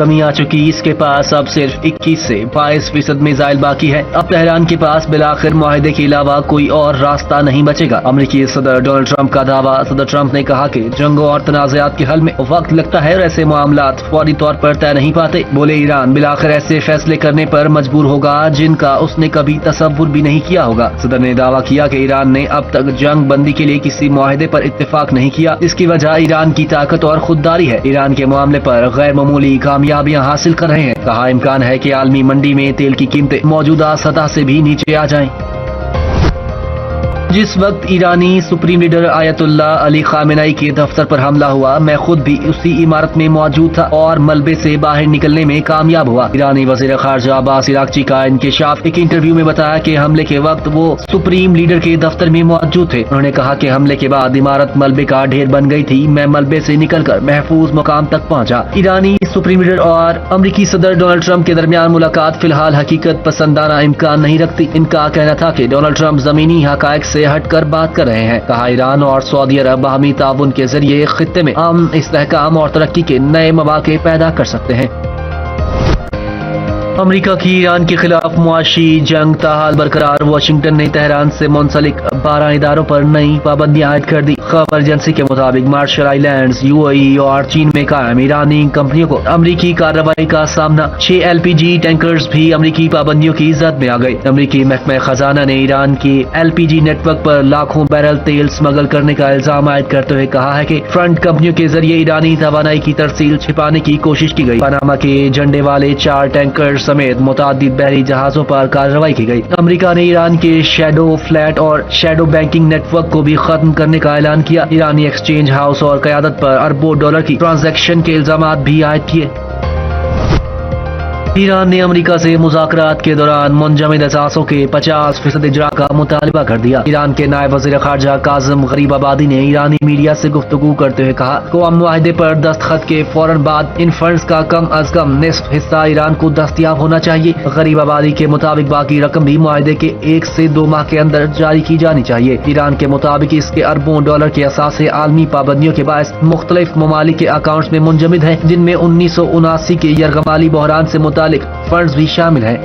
कमी आ चुकी। इसके पास अब सिर्फ 21 से 22% मिसाइल बाकी है। अब तेहरान के पास बिलाखिर मुआहदे के अलावा कोई और रास्ता नहीं बचेगा। अमेरिकी सदर डोनाल्ड ट्रंप का दावा। सदर ट्रंप ने कहा कि जंगों और तनाज़ात के हल में वक्त लगता है और ऐसे मामलात फौरी तौर पर तय नहीं पाते। बोले ईरान बिलाखिर ऐसे फैसले करने पर मजबूर होगा जिनका उसने कभी तसव्वुर भी नहीं किया होगा। सदर ने दावा किया कि ईरान ने अब तक जंग बंदी के लिए किसी मुआहदे पर इत्तेफाक नहीं किया। इसकी वजह ईरान की ताकत और खुददारी है। ईरान के मामले पर गैर मामूली कामयाबियां हासिल कर रहे हैं। कहा इम्कान है कि आलमी मंडी में तेल की कीमतें मौजूदा सतह से भी नीचे आ जाएं। जिस वक्त ईरानी supreme leader Ayatollah Ali Khamenei के दफ्तर पर हमला हुआ, मैं खुद भी उसी इमारत में मौजूद था और मलबे से बाहर निकलने में कामयाब हुआ। ईरानी वजीर खारजा अब्बास इराक्ची का इंकशाफ एक इंटरव्यू में बताया कि हमले के वक्त वो सुप्रीम लीडर के दफ्तर में मौजूद थे। उन्होंने कहा कि हमले के बाद इमारत मलबे का ढेर बन गई थी। मैं मलबे से निकलकर महफूज मुकाम तक पहुंचा। ईरानी सुप्रीम लीडर और अमेरिकी सदर डोनाल्ड ट्रंप के दरमियान मुलाकात फिलहाल हकीकत पसंदाना इम्कान नहीं रखती। इनका कहना था कि डोनाल्ड ट्रंप जमीनी हकायक से हटकर बात कर रहे हैं। कहा ईरान और सऊदी अरब बाहमी ताउन के जरिए खित्ते में अमन, इस्तेहकाम और तरक्की के नए मौके पैदा कर सकते हैं। अमेरिका की ईरान के खिलाफ मुआशी जंग ताहाल बरकरार। वाशिंगटन ने तेहरान से मुंसलिक 12 इदारों पर नई पाबंदियां आयद कर दी। खबर एजेंसी के मुताबिक मार्शल आइलैंड्स, यूएई और चीन में कायम ईरानी कंपनियों को अमेरिकी कार्रवाई का सामना। 6 एलपीजी टैंकर्स भी अमेरिकी पाबंदियों की जद में आ गए। अमेरिकी महकमा खजाना ने ईरान के एलपीजी नेटवर्क पर लाखों बैरल तेल स्मगल करने का इल्जाम आयद करते हुए कहा है कि फ्रंट कंपनियों के जरिए ईरानी तवानाई की तरसील छिपाने की कोशिश की गई। पनामा के झंडे वाले 4 टैंकर समेत मुतादिद बहरी जहाजों पर कार्रवाई की गई। अमेरिका ने ईरान के शैडो फ्लैट और शैडो बैंकिंग नेटवर्क को भी खत्म करने का ऐलान किया। ईरानी एक्सचेंज हाउस और क़यादत पर अरबों डॉलर की ट्रांजैक्शन के इल्जामात भी आयद किए। ईरान ने अमेरिका से मुज़ाकरात के दौरान मुंजमद असासों के 50% इजरा का मुतालबा कर दिया। ईरान के नायब वज़ीर ख़ारजा काज़िम गरीबाबादी ने ईरानी मीडिया से गुफ्तगू करते हुए कहा, कौम मुआहदे पर दस्तखत के फौरन बाद इन फंड्स का कम अज कम निस्फ हिस्सा ईरान को दस्तयाब होना चाहिए। गरीबाबादी के मुताबिक बाकी रकम भी मुआहदे के 1 से 2 माह के अंदर जारी की जानी चाहिए। ईरान के मुताबिक इसके अरबों डॉलर के असासे आलमी पाबंदियों के बायस मुख्तलिफ ममालिक के अकाउंट्स में मुंजमद हैं, जिनमें 1979 के यरगमाली बहरान से फंड्स भी शामिल हैं।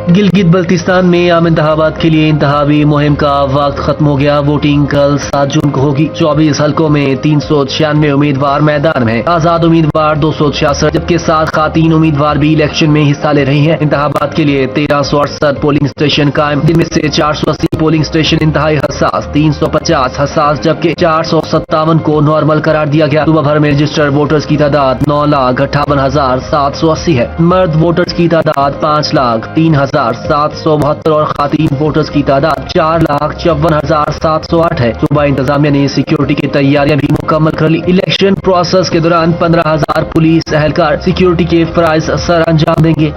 गिलगित बल्तिस्तान में आम इंतखाबात के लिए इंतखाबी मुहिम का वक्त खत्म हो गया। वोटिंग कल 7 जून को होगी। 24 हलकों में 396 उम्मीदवार मैदान में। आजाद उम्मीदवार 266, जबकि 7 खातीन उम्मीदवार भी इलेक्शन में हिस्सा ले रही हैं। इंतखाबात के लिए 1368 पोलिंग स्टेशन कायम, जिनमें से 480 पोलिंग स्टेशन इंतहाई हसास, 350 हसास, जबकि 457 को नॉर्मल करार दिया गया। सुबह भर में रजिस्टर्ड वोटर्स की तादाद 9,58,780 है। मर्द वोटर्स की तादाद 5,03,772 और खातीन वोटर्स की तादाद 4,54,708 है। सूबा इंतजामिया ने सिक्योरिटी की तैयारियां भी मुकम्मल कर ली। इलेक्शन प्रोसेस के दौरान 15,000 पुलिस एहलकार सिक्योरिटी के फराइज सर अंजाम देंगे।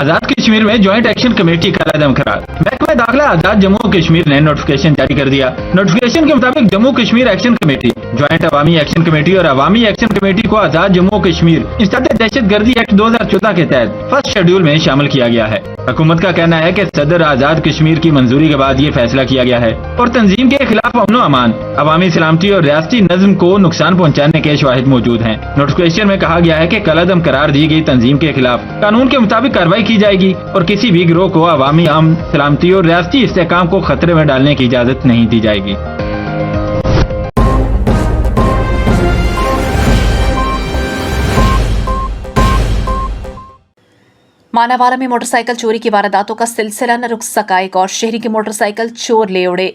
आजाद कश्मीर में ज्वाइंट एक्शन कमेटी का कदम करार। महकमा दाखिला आजाद जम्मू कश्मीर ने नोटिफिकेशन जारी कर दिया। नोटिफिकेशन के मुताबिक Jammu Kashmir action committee, joint Awami action committee और अवामी एक्शन कमेटी को आजाद जम्मू कश्मीर इंसदाद दहशतगर्दी एक्ट 2014 के तहत फर्स्ट शेड्यूल में शामिल किया गया है। हुकूमत का कहना है कि सदर आजाद कश्मीर की मंजूरी के बाद ये फैसला किया गया है और तंजीम के खिलाफ अमन अमान, अवामी सलामती और रियासती नज्म को नुकसान पहुँचाने के शवाहिद मौजूद हैं। नोटिफिकेशन में कहा गया है कि कलअदम करार दी गई तंजीम के खिलाफ कानून के मुताबिक कार्रवाई की जाएगी और किसी भी गिरोह को अवामी अमन, सलामती और रियासती इस्तेहकाम को खतरे में डालने की इजाजत नहीं दी जाएगी। मानावाला में मोटरसाइकिल चोरी की वारदातों का सिलसिला न रुक सका। एक और शहरी के मोटरसाइकिल चोर ले उड़े।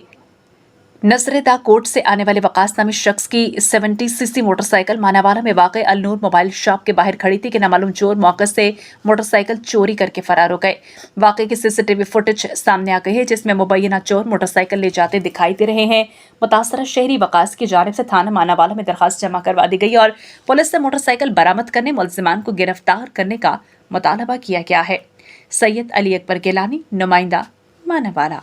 नजरेदा कोट से आने वाले वकास नामी शख्स की 70cc मोटरसाइकिल मानावाला में वाक़ अलनूर मोबाइल शॉप के बाहर खड़ी थी कि नामालूम चोर मौके से मोटरसाइकिल चोरी करके फरार हो गए। वाक़े की सीसीटीवी फुटेज सामने आ गई है, जिसमें मुबैना चोर मोटरसाइकिल ले जाते दिखाई दे रहे हैं। मुतासरा शहरी वकास की जानिब से थाना मानावाला में दरखास्त जमा करवा दी गई और पुलिस से मोटरसाइकिल बरामद करने, मुल्जिमान को गिरफ्तार करने का मुतालबा किया गया है। सैयद अली अकबर गिलानी, नुमाइंदा, मानावाला।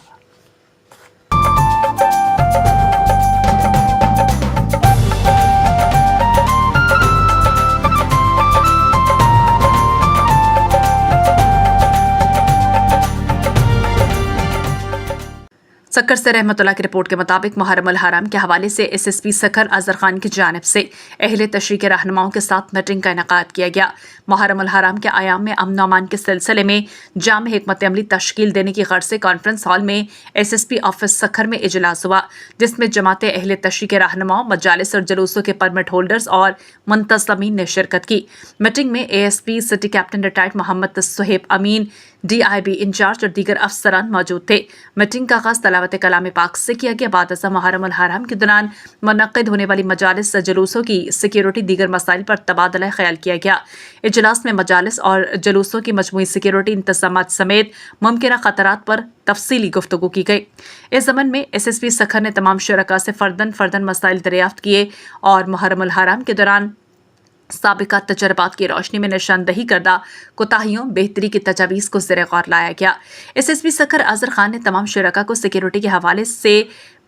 सक्कर से रहमतुल्लाह की रिपोर्ट के मुताबिक मुहर्रम अल हराम के हवाले से एसएसपी सक्कर अजहर खान की जानिब से अहले तशरीह के रहनुमाओं के साथ मीटिंग का इनेकाद किया गया। मुहर्रम अल हराम के आयाम में अमन अमान के सिलसिले में जाम हिकमत अमली तश्कील देने की गर्ज से कॉन्फ्रेंस हॉल में एसएसपी ऑफिस सक्कर में इजलास हुआ, जिसमें जमात अहले तशरीह के रहनुमाओं, मजालिस और जलूसों के परमिट होल्डर्स और मुंतज़मीन ने शिरकत की। मीटिंग में ASP city captain retired Mohammad Suhaib Amin, DIB incharge और दीगर अफसरान मौजूद थे। मीटिंग का आगाज़ तलावत कलाम पाक से किया गया। बाद मुहर्रम अल हराम के दौरान मुनक्किद होने वाली मजालिस जलूसों की सिक्योरिटी दीगर मसाइल पर तबादला ख्याल किया गया। इजलास में मजालिस और जलूसों की मजमूई सिक्योरिटी इंतजामात समेत मुमकिन खतरात पर तफसीली गुफ्तगू की गई। इस ज़मन में SSP सखर ने तमाम शुरका से फर्दन मसाइल दरियाफ्त किए और मुहर्रम अल हराम के दौरान साबिका तजर्बात की रोशनी में निशानदही करदा कोताहियों बेहतरी की तजावीज़ को ज़ेर गौर लाया गया। SSP सखर अजहर खान ने तमाम शुरका को सिक्योरिटी के हवाले से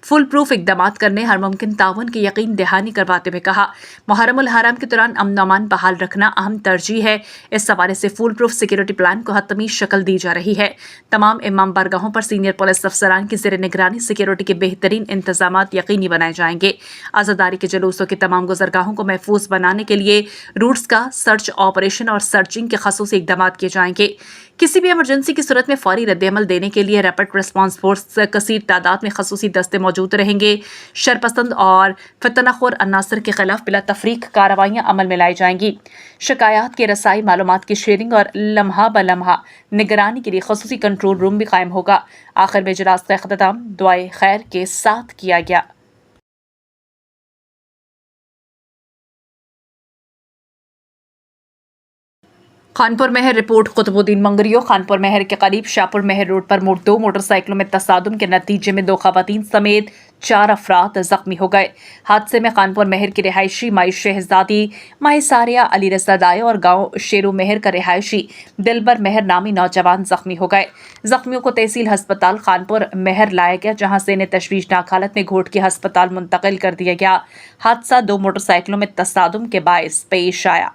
फुल प्रूफ इकदाम करने हर मुमकिन ताउन की यकीन दहानी करवाते हुए कहा, मुहर्रम अल हराम के दौरान अमन अमान बहाल रखना अहम तरजीह है। इस हवाले से फुल प्रूफ सिक्योरिटी प्लान को हतमी शक्ल दी जा रही है। तमाम इमाम बारगाहों पर सीनियर पुलिस अफसरान की ज़ेर निगरानी सिक्योरिटी के बेहतरीन इंतजामात यकीनी बनाए जाएंगे। आज़ादारी के जुलूसों की तमाम गुजरगाहों को महफूज बनाने के लिए रूट्स का सर्च ऑपरेशन और सर्चिंग के खसूसी इकदाम किए जाएंगे। किसी भी इमरजेंसी की सूरत में फौरी रद्दअमल देने के लिए रैपिड रिस्पांस फोर्स कसीर तादाद में खसूसी दस्ते मौजूद रहेंगे। शरपसंद और फितनाखोर अन्नासर के खिलाफ बिला तफरीक कार्रवाइयाँ अमल में लाई जाएंगी। शिकायत की रसाई, मालूमात की शेयरिंग और लम्हा ब लम्हा निगरानी के लिए खसूसी कंट्रोल रूम भी कायम होगा। आखिर में इजलास का इख्तिताम दुआए खैर के साथ किया गया। खानपुर महर रिपोर्ट कुतुबुद्दीन मंगरियो। खानपुर महर के करीब शाहपुर महर रोड पर दो मोटरसाइकिलों में तसादुम के नतीजे में 2 खवातीन समेत 4 अफराद जख्मी हो गए। हादसे में खानपुर महर की रिहायशी माई शहजादी माहिसारिया अली रसादाय और गांव शेरू महर का रिहायशी दिलबर महर नामी नौजवान जख्मी हो गए। जख्मियों को तहसील अस्पताल खानपुर महर लाया गया, जहां से इन्हें तशवीशनाक हालत में घोट के अस्पताल मुंतकिल कर दिया गया। हादसा 2 मोटरसाइकिलों में तसादुम के बायस पेश आया।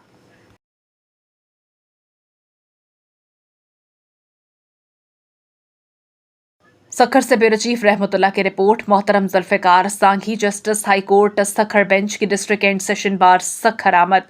सखर से ब्यूरो चीफ रहमतुल्लाह की रिपोर्ट। मोहतरम Zulfiqar Sanghi justice high court Sukkur bench की district and session bar Sukkur आमद।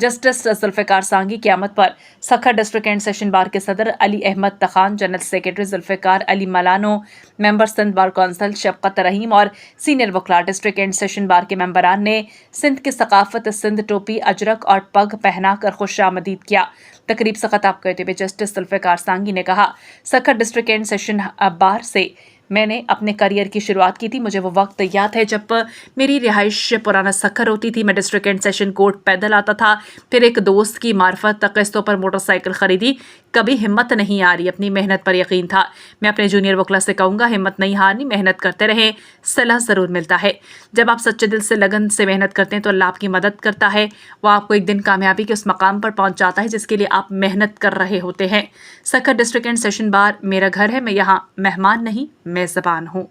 जस्टिस जुल्फिकार सांघी की आमद पर Sukkur district and session bar के सदर Ali Ahmed Takhan, general secretary Zulfiqar Ali Malano, member Sindh bar council Shafqat Rahim और सीनियर वकला डिस्ट्रिक्ट एंड सेशन बार के मेंबरान ने सिंध की सकाफत सिंध टोपी, अजरक और पग पहनाकर खुश आमदीद किया। तकरीब से खिताब करते हुए जस्टिस जुल्फिकार सांघी ने कहा, सखर डिस्ट्रिक्ट एंड सेशन बार से मैंने अपने करियर की शुरुआत की थी। मुझे वो वक्त याद है जब मेरी रिहाइश पुराना सखर होती थी। मैं डिस्ट्रिक्ट एंड सेशन कोर्ट पैदल आता था, फिर एक दोस्त की मार्फत किस्तों पर मोटरसाइकिल खरीदी। कभी हिम्मत नहीं हारी, अपनी मेहनत पर यकीन था। मैं अपने जूनियर वकला से कहूँगा, हिम्मत नहीं हारनी, मेहनत करते रहें, सलाह ज़रूर मिलता है। जब आप सच्चे दिल से लगन से मेहनत करते हैं तो अल्लाह आपकी मदद करता है। वो आपको एक दिन कामयाबी के उस मकाम पर पहुँचाता है जिसके लिए आप मेहनत कर रहे होते हैं। सखर डिस्ट्रिक्ट एंड सेशन बार मेरा घर है, मैं यहाँ मेहमान नहीं मेज़बान हूँ।